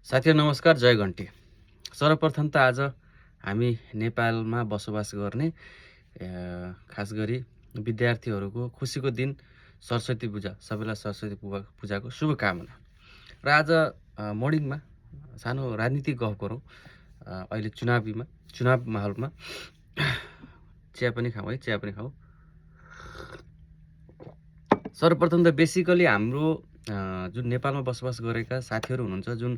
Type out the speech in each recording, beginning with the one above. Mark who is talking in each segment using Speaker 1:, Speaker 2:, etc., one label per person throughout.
Speaker 1: साथीहरु नमस्कार, जय घन्टी। सर्वप्रथम त आज हामी नेपालमा बसोबास गर्ने खास गरी विद्यार्थीहरूको खुसीको दिन सरस्वती पूजा, सबैलाई सरस्वती पूजाको शुभकामना। र आज मर्निङमा सानो राजनीतिक गफ गरौँ। अहिले चुनाव माहौलमा चिया पनि खाउँ है, चिया पनि खाउँ। सर्वप्रथम त बेसिकली हाम्रो जुन नेपालमा बसोबास गरेका साथीहरू हुनुहुन्छ, जुन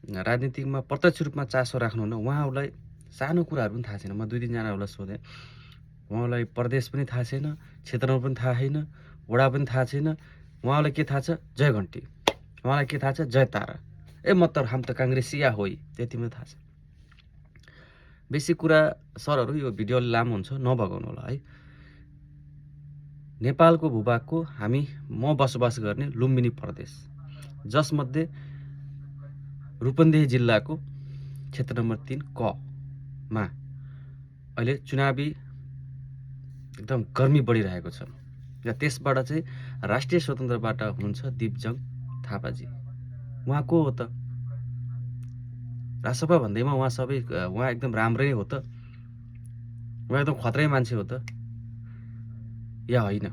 Speaker 1: राजनीतिकमा प्रत्यक्ष रूपमा चासो राख्नुहुन्न, उहाँहरूलाई सानो कुराहरू पनि थाहा छैन। म 2-3 जनाहरूलाई सोधेँ, उहाँलाई प्रदेश पनि थाहा छैन, क्षेत्रमा पनि थाहा छैन, वडा पनि थाहा छैन। उहाँलाई के थाहा छ? जय घन्टी। उहाँलाई के थाहा छ? जय तारा। मतलब हम त काङ्ग्रेसिया होइ, त्यति मात्रै थाहा छ। बेसी कुरा सरहरू यो भिडियो लामो हुन्छ, नभगाउनु होला है। नेपालको भूभागको म बसोबास गर्ने लुम्बिनी प्रदेश, जसमध्ये रूपन्देही जिल्लाको क्षेत्र नम्बर 3 क मा अहिले चुनावी एकदम गर्मी बढिरहेको छ। र त्यसबाट चाहिँ राष्ट्रिय स्वतन्त्रबाट हुनुहुन्छ दिपजङ थापाजी। उहाँ को हो त? रासपा भन्दैमा उहाँ एकदम राम्रै हो त? उहाँ एकदम खत्रै मान्छे हो त या होइन?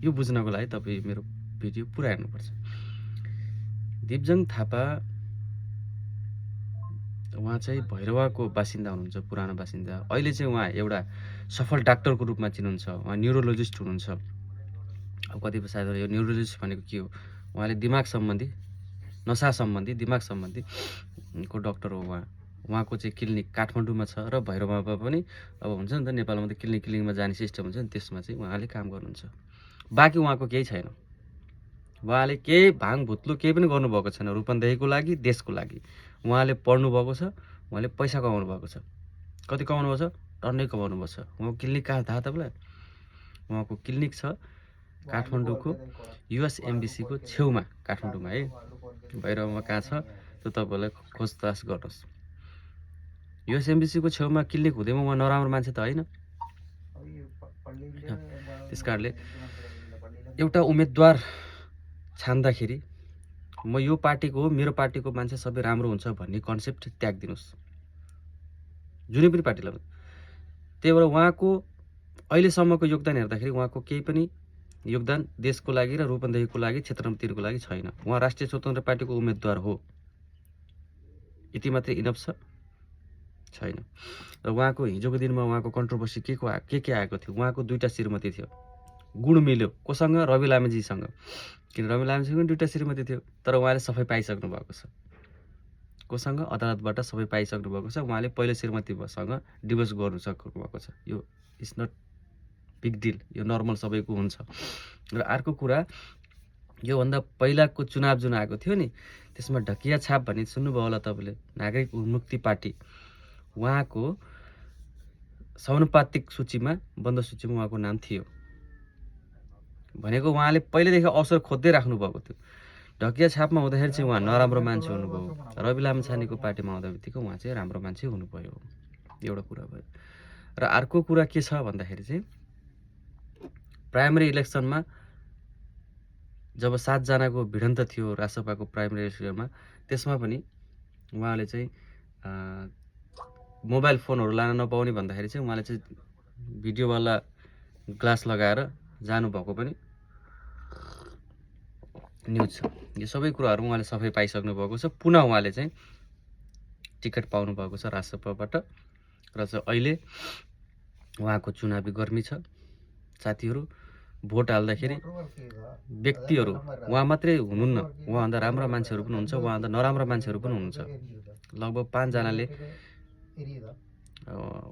Speaker 1: यो बुझ्नको लागि तपाईँ मेरो भिडियो पुरा हेर्नुपर्छ। दिपजङ थापा उहाँ चाहिँ भैरवाको बासिन्दा हुनुहुन्छ, पुरानो बासिन्दा। अहिले चाहिँ उहाँ एउटा सफल डाक्टरको रूपमा चिन्नुहुन्छ। उहाँ न्युरोलोजिस्ट हुनुहुन्छ। अब कतिपय सायद यो न्युरोलोजिस्ट भनेको के हो? उहाँले दिमाग सम्बन्धी, नसा सम्बन्धी, दिमाग सम्बन्धी को डाक्टर हो उहाँ। उहाँको चाहिँ क्लिनिक काठमाडौँमा छ र भैरवमा पनि अब हुन्छ नि त, नेपालमा त क्लिनिकमा जाने सिस्टम हुन्छ नि, त्यसमा चाहिँ उहाँले काम गर्नुहुन्छ। बाँकी उहाँको केही छैन। उहाँले केही भाङ भुत्लो केही पनि गर्नुभएको छैन रूपन्देहीको लागि, देशको लागि। उहाँले पढ्नुभएको छ, उहाँले पैसा कमाउनु भएको छ। कति कमाउनु भएको छ? टन्नै कमाउनु भएको छ। उहाँको क्लिनिक कहाँ थाहा तपाईँलाई? उहाँको क्लिनिक छ काठमाडौँको युएसएमबिसीको छेउमा, काठमाडौँमा है। भैरवमा कहाँ छ त्यो तपाईँलाई खोजताछ गर्नुहोस्। युएसएमबिसीको छेउमा क्लिनिक हुँदैमा उहाँ नराम्रो मान्छे त होइन। त्यस कारणले एउटा उम्मेदवार छान्दाखेरि म यो पार्टीको हो, मेरो पार्टीको मान्छे सबै राम्रो हुन्छ भन्ने कन्सेप्ट त्यागिदिनुहोस्, जुनै पनि पार्टीलाई। त्यही भएर उहाँको अहिलेसम्मको योगदान हेर्दाखेरि उहाँको केही पनि योगदान देशको लागि र रूपन्देहीको लागि, क्षेत्र नम्बर 3 को लागि छैन। उहाँ राष्ट्रिय स्वतन्त्र पार्टीको उम्मेदवार हो, यति मात्रै इनफ छ, छैन। र उहाँको हिजोको दिनमा उहाँको कन्ट्रोभर्सी के आएको थियो? उहाँको 2टा श्रीमती थियो, गुण मिल्यो कोसँग? रवि लामीजीसँग। किन रवि लामीजीसँग 2टा श्रीमती थियो, तर उहाँले सफाइ पाइसक्नु भएको छ। कोसँग? अदालतबाट सबै पाइसक्नु भएको छ। उहाँले पहिलो श्रीमतीसँग डिभोर्स गर्नु सक्नु भएको छ। यो इज नट बिग डिल, यो नर्मल सबैको हुन्छ। र अर्को कुरा, योभन्दा पहिलाको चुनाव जुन आएको थियो नि, त्यसमा ढकिया छाप भन्ने सुन्नुभयो होला तपाईँले, नागरिक उन्मुक्ति पार्टी। उहाँको समानुपातिक सूचीमा, बन्द सूचीमा उहाँको नाम थियो। भनेको उहाँले पहिलेदेखि अवसर खोज्दै राख्नु भएको थियो। ढकिया छापमा हुँदाखेरि चाहिँ उहाँ नराम्रो मान्छे हुनुभयो। रवि लामिछानेको पार्टीमा आउँदा बित्तिकै उहाँ चाहिँ राम्रो मान्छे हुनुभयो। एउटा कुरा भयो। र अर्को कुरा के छ भन्दाखेरि चाहिँ, प्राइमेरी इलेक्सनमा जब 7 जनाको भिडन्त थियो रासपाको प्राइमेरी इलेक्सनमा, त्यसमा पनि उहाँले चाहिँ मोबाइल फोनहरू लान नपाउने भन्दाखेरि चाहिँ उहाँले चाहिँ भिडियोवाला ग्लास लगाएर जानुभएको पनि न्युज छ। यो सबै कुराहरू उहाँले सफाइ पाइसक्नु भएको छ। पुनः उहाँले चाहिँ टिकट पाउनु भएको छ रासपाबाट। र चाहिँ अहिले उहाँको चुनावी गर्मी छ। साथीहरू, भोट हाल्दाखेरि व्यक्तिहरू उहाँ मात्रै हुनुहुन्न, उहाँभन्दा राम्रा मान्छेहरू पनि हुन्छ, उहाँभन्दा नराम्रा मान्छेहरू पनि हुनुहुन्छ। लगभग 5 जनाले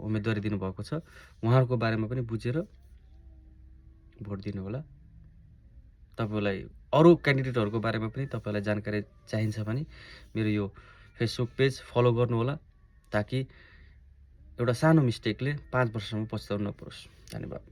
Speaker 1: उम्मेदवारी दिनुभएको छ। उहाँहरूको बारेमा पनि बुझेर भोट दिनु होला। तपाईँलाई अरू क्यान्डिडेटहरूको बारेमा पनि तपाईँलाई जानकारी चाहिन्छ भने मेरो यो फेसबुक पेज फलो गर्नु होला, ताकि एउटा सानो मिस्टेकले 5 वर्षसम्म पछुताउनु नपरोस्। धन्यवाद।